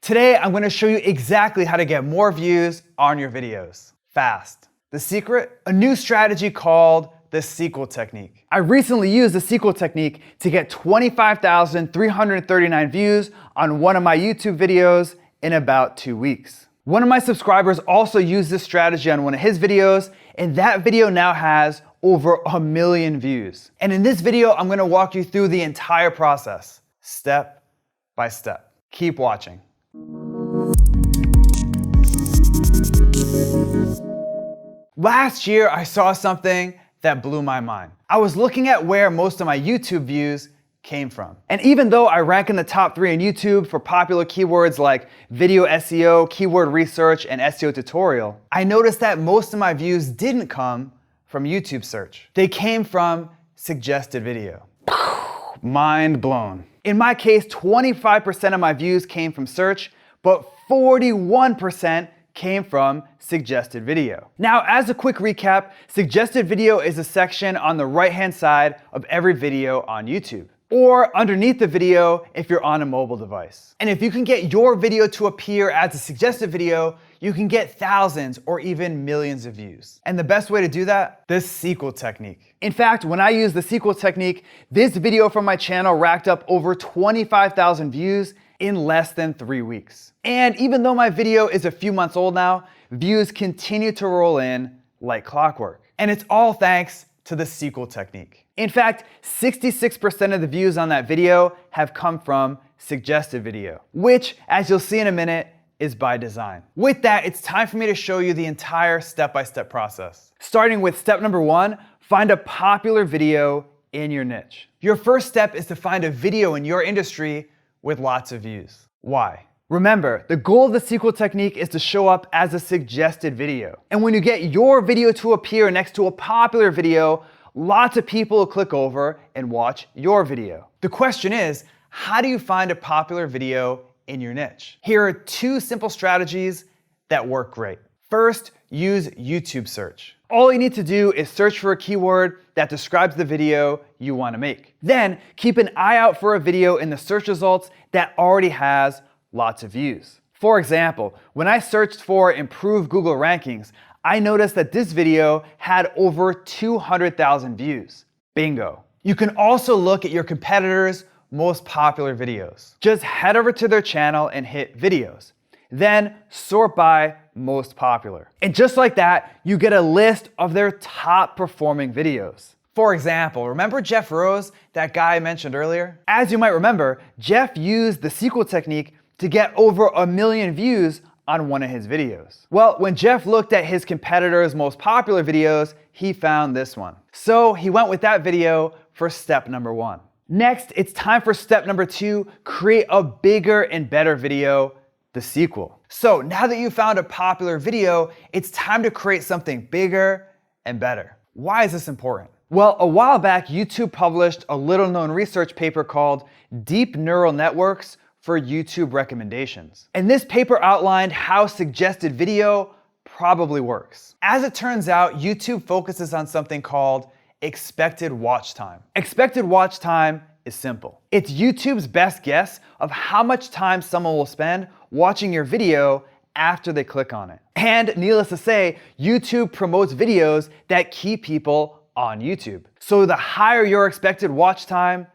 Today, I'm going to show you exactly how to get more views on your videos fast. The secret? A new strategy called the sequel technique. I recently used the sequel technique to get 25,339 views on one of my YouTube videos in about 2 weeks. One of my subscribers also used this strategy on one of his videos, and that video now has over 1 million views. And in this video, I'm gonna walk you through the entire process, step by step. Keep watching. Last year, I saw something that blew my mind. I was looking at where most of my YouTube views came from. And even though I rank in the top 3 on YouTube for popular keywords like video SEO, keyword research, and SEO tutorial, I noticed that most of my views didn't come from YouTube search. They came from suggested video. Mind blown. In my case, 25% of my views came from search, but 41% came from suggested video. Now, as a quick recap, suggested video is a section on the right-hand side of every video on YouTube, or underneath the video if you're on a mobile device. And if you can get your video to appear as a suggested video, you can get thousands or even millions of views. And the best way to do that? The sequel technique. In fact, when I used the sequel technique, this video from my channel racked up over 25,000 views in less than 3 weeks. And even though my video is a few months old now, views continue to roll in like clockwork. And it's all thanks to the sequel technique. In fact, 66% of the views on that video have come from suggested video, which, as you'll see in a minute, is by design. With that, it's time for me to show you the entire step-by-step process. Starting with step number 1, find a popular video in your niche. Your first step is to find a video in your industry with lots of views. Why? Remember, the goal of the sequel technique is to show up as a suggested video. And when you get your video to appear next to a popular video, lots of people will click over and watch your video. The question is, how do you find a popular video in your niche? Here are 2 simple strategies that work great. First, use YouTube search. All you need to do is search for a keyword that describes the video you want to make. Then, keep an eye out for a video in the search results that already has lots of views. For example, when I searched for improved Google rankings, I noticed that this video had over 200,000 views. Bingo. You can also look at your competitors' most popular videos. Just head over to their channel and hit videos. Then sort by most popular. And just like that, you get a list of their top performing videos. For example, remember Jeff Rose, that guy I mentioned earlier? As you might remember, Jeff used the sequel technique to get over 1 million views on one of his videos. Well, when Jeff looked at his competitors' most popular videos, he found this one. So he went with that video for step number 1. Next, it's time for step number 2, create a bigger and better video, the sequel. So now that you found a popular video, it's time to create something bigger and better. Why is this important? Well, a while back, YouTube published a little-known research paper called Deep Neural Networks for YouTube Recommendations. And this paper outlined how suggested video probably works. As it turns out, YouTube focuses on something called expected watch time. Expected watch time is simple. It's YouTube's best guess of how much time someone will spend watching your video after they click on it. And needless to say, YouTube promotes videos that keep people on YouTube. So the higher your expected watch time,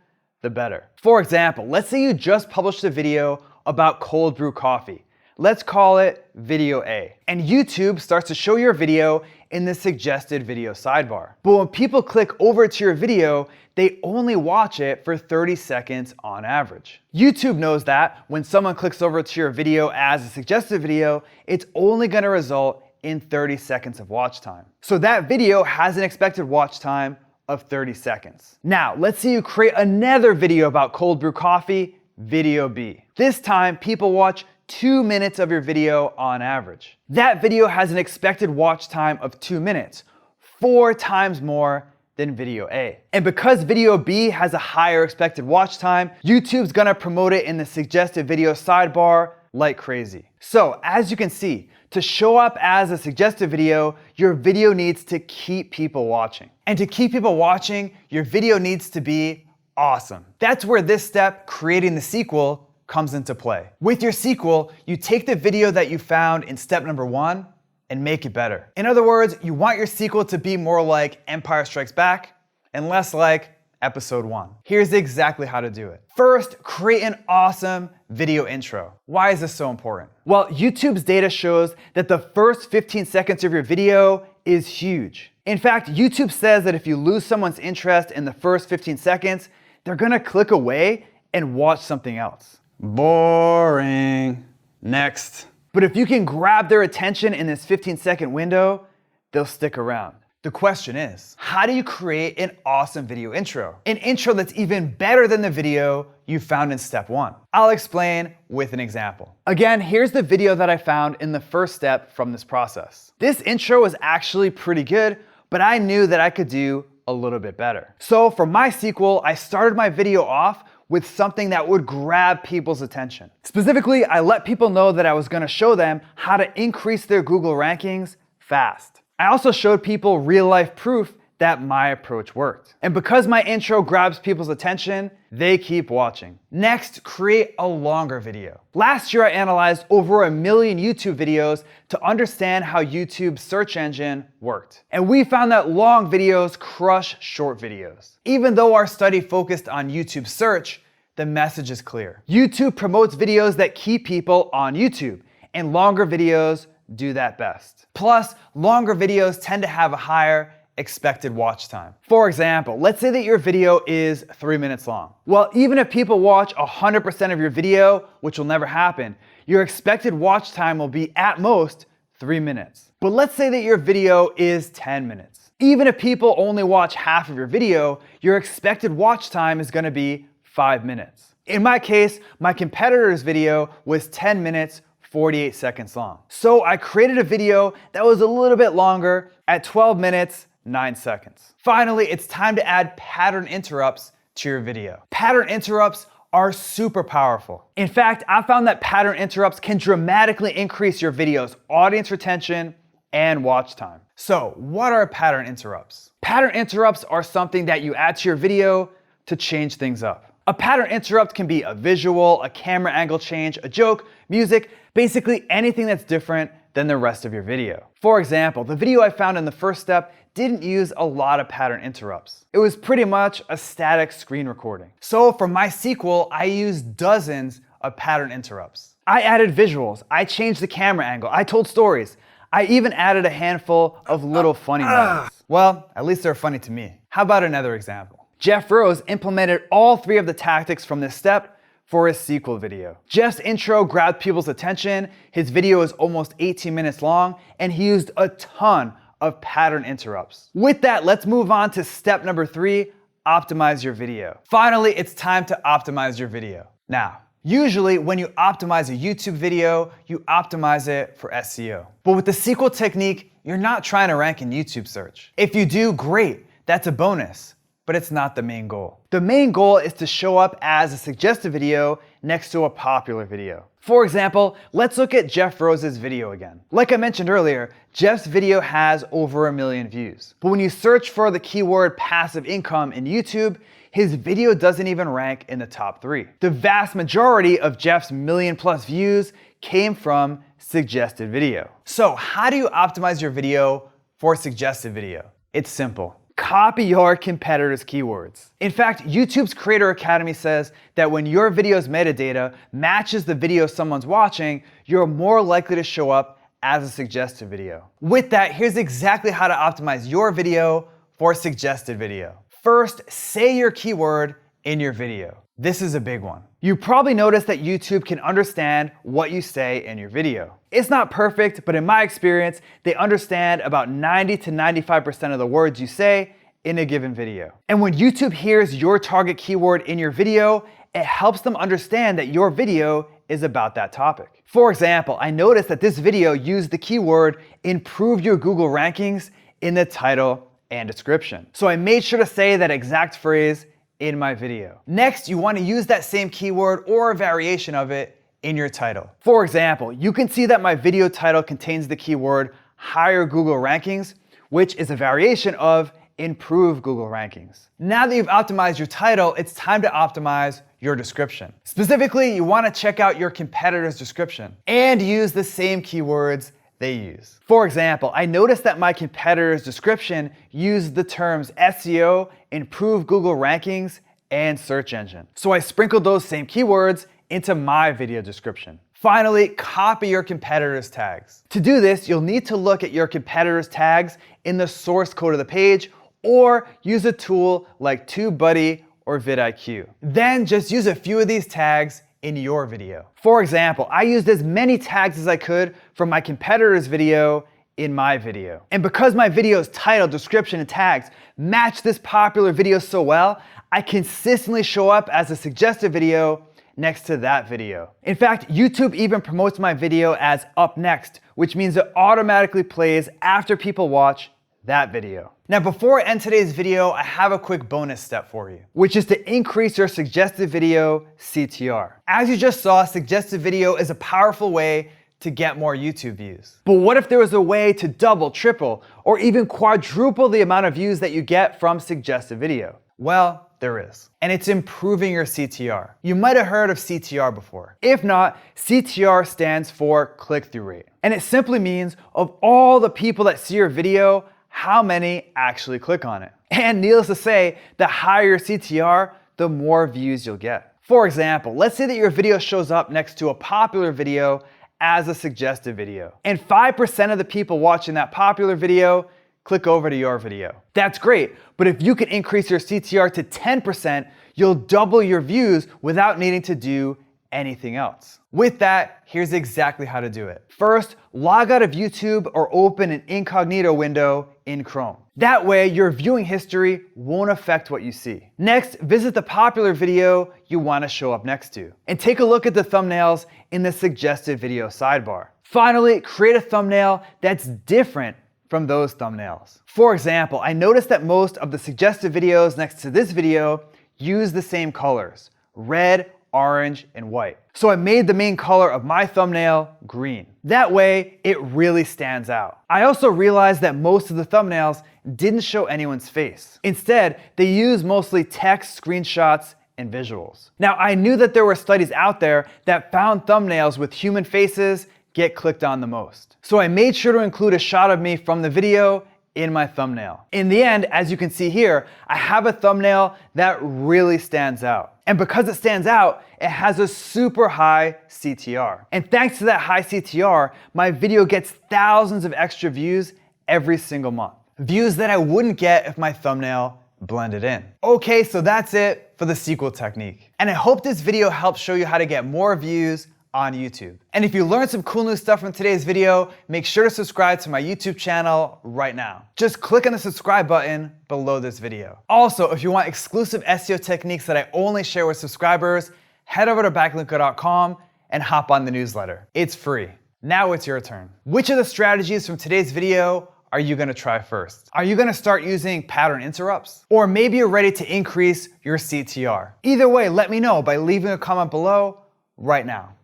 the better. For example, let's say you just published a video about cold brew coffee. Let's call it video A. And YouTube starts to show your video in the suggested video sidebar. But when people click over to your video, they only watch it for 30 seconds on average. YouTube knows that when someone clicks over to your video as a suggested video, it's only gonna result in 30 seconds of watch time. So that video has an expected watch time of 30 seconds. Now, let's say you create another video about cold brew coffee, video B. This time, people watch 2 minutes of your video on average. That video has an expected watch time of 2 minutes, 4 times more than video A. And because video B has a higher expected watch time, YouTube's gonna promote it in the suggested video sidebar like crazy. So as you can see, to show up as a suggested video, your video needs to keep people watching. And to keep people watching, your video needs to be awesome. That's where this step, creating the sequel, comes into play. With your sequel, you take the video that you found in step number 1 and make it better. In other words, you want your sequel to be more like Empire Strikes Back and less like episode 1. Here's exactly how to do it. First, create an awesome video intro. Why is this so important? Well, YouTube's data shows that the first 15 seconds of your video is huge. In fact, YouTube says that if you lose someone's interest in the first 15 seconds, they're gonna click away and watch something else. Boring. Next. But if you can grab their attention in this 15-second window, they'll stick around. The question is, how do you create an awesome video intro? An intro that's even better than the video you found in step 1. I'll explain with an example. Again, here's the video that I found in the first step from this process. This intro was actually pretty good, but I knew that I could do a little bit better. So for my sequel, I started my video off with something that would grab people's attention. Specifically, I let people know that I was gonna show them how to increase their Google rankings fast. I also showed people real-life proof that my approach worked. And because my intro grabs people's attention, they keep watching. Next, create a longer video. Last year, I analyzed over 1 million YouTube videos to understand how YouTube's search engine worked. And we found that long videos crush short videos. Even though our study focused on YouTube search, the message is clear. YouTube promotes videos that keep people on YouTube, and longer videos do that best. Plus, longer videos tend to have a higher expected watch time. For example, let's say that your video is 3 minutes long. Well, even if people watch 100% of your video, which will never happen, your expected watch time will be at most 3 minutes. But let's say that your video is 10 minutes. Even if people only watch half of your video, your expected watch time is gonna be 5 minutes. In my case, my competitor's video was 10 minutes, 48 seconds long. So I created a video that was a little bit longer at 12 minutes, 9 seconds. Finally, it's time to add pattern interrupts to your video. Pattern interrupts are super powerful. In fact, I found that pattern interrupts can dramatically increase your video's audience retention and watch time. So what are pattern interrupts? Pattern interrupts are something that you add to your video to change things up. A pattern interrupt can be a visual, a camera angle change, a joke, music, basically anything that's different than the rest of your video. For example, the video I found in the first step didn't use a lot of pattern interrupts. It was pretty much a static screen recording. So for my sequel, I used dozens of pattern interrupts. I added visuals, I changed the camera angle, I told stories. I even added a handful of little funny moments. Well, at least they're funny to me. How about another example? Jeff Rose implemented all 3 of the tactics from this step for his sequel video. Jeff's intro grabbed people's attention, his video is almost 18 minutes long, and he used a ton of pattern interrupts. With that, let's move on to step number 3, optimize your video. Finally, it's time to optimize your video. Now, usually when you optimize a YouTube video, you optimize it for SEO. But with the sequel technique, you're not trying to rank in YouTube search. If you do, great, that's a bonus. But it's not the main goal. The main goal is to show up as a suggested video next to a popular video. For example, let's look at Jeff Rose's video again. Like I mentioned earlier, Jeff's video has over 1 million views. But when you search for the keyword passive income in YouTube, his video doesn't even rank in the top 3. The vast majority of Jeff's 1 million+ views came from suggested video. So how do you optimize your video for suggested video? It's simple. Copy your competitors' keywords. In fact, YouTube's Creator Academy says that when your video's metadata matches the video someone's watching, you're more likely to show up as a suggested video. With that, here's exactly how to optimize your video for suggested video. First, say your keyword in your video. This is a big one. You probably noticed that YouTube can understand what you say in your video. It's not perfect, but in my experience, they understand about 90 to 95% of the words you say in a given video. And when YouTube hears your target keyword in your video, it helps them understand that your video is about that topic. For example, I noticed that this video used the keyword improve your Google rankings in the title and description. So I made sure to say that exact phrase in my video. Next, you want to use that same keyword or a variation of it in your title. For example, you can see that my video title contains the keyword higher Google rankings, which is a variation of improve Google rankings. Now that you've optimized your title, it's time to optimize your description. Specifically, you want to check out your competitor's description and use the same keywords they use. For example, I noticed that my competitor's description used the terms SEO, improve Google rankings, and search engine. So I sprinkled those same keywords into my video description. Finally, copy your competitor's tags. To do this, you'll need to look at your competitor's tags in the source code of the page or use a tool like TubeBuddy or vidIQ. Then just use a few of these tags in your video. For example, I used as many tags as I could from my competitor's video in my video. And because my video's title, description, and tags match this popular video so well, I consistently show up as a suggested video next to that video. In fact, YouTube even promotes my video as up next, which means it automatically plays after people watch that video. Now, before I end today's video, I have a quick bonus step for you, which is to increase your suggested video CTR. As you just saw, suggested video is a powerful way to get more YouTube views. But what if there was a way to double, triple, or even quadruple the amount of views that you get from suggested video? Well, there is. And it's improving your CTR. You might have heard of CTR before. If not, CTR stands for click-through rate. And it simply means of all the people that see your video, how many actually click on it. And needless to say, the higher your CTR, the more views you'll get. For example, let's say that your video shows up next to a popular video as a suggested video, and 5% of the people watching that popular video click over to your video. That's great, but if you can increase your CTR to 10%, you'll double your views without needing to do anything else. With that, here's exactly how to do it. First, log out of YouTube or open an incognito window in Chrome. That way, your viewing history won't affect what you see. Next, visit the popular video you want to show up next to, and take a look at the thumbnails in the suggested video sidebar. Finally, create a thumbnail that's different from those thumbnails. For example, I noticed that most of the suggested videos next to this video use the same colors: red, orange, and white. So I made the main color of my thumbnail green. That way, it really stands out. I also realized that most of the thumbnails didn't show anyone's face. Instead, they use mostly text, screenshots, and visuals. Now, I knew that there were studies out there that found thumbnails with human faces get clicked on the most. So I made sure to include a shot of me from the video in my thumbnail. In the end, as you can see here, I have a thumbnail that really stands out. And because it stands out, it has a super high CTR. And thanks to that high CTR, my video gets thousands of extra views every single month. Views that I wouldn't get if my thumbnail blended in. Okay, so that's it for the sequel technique. And I hope this video helps show you how to get more views on YouTube. And if you learned some cool new stuff from today's video, make sure to subscribe to my YouTube channel right now. Just click on the subscribe button below this video. Also, if you want exclusive SEO techniques that I only share with subscribers, head over to backlinko.com and hop on the newsletter. It's free. Now it's your turn. Which of the strategies from today's video are you gonna try first? Are you gonna start using pattern interrupts? Or maybe you're ready to increase your CTR? Either way, let me know by leaving a comment below right now.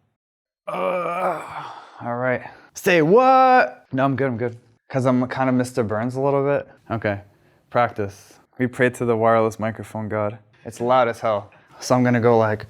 All right. Say what? No, I'm good. Because I'm kind of Mr. Burns a little bit. Okay, practice. We pray to the wireless microphone god. It's loud as hell. So I'm gonna go like,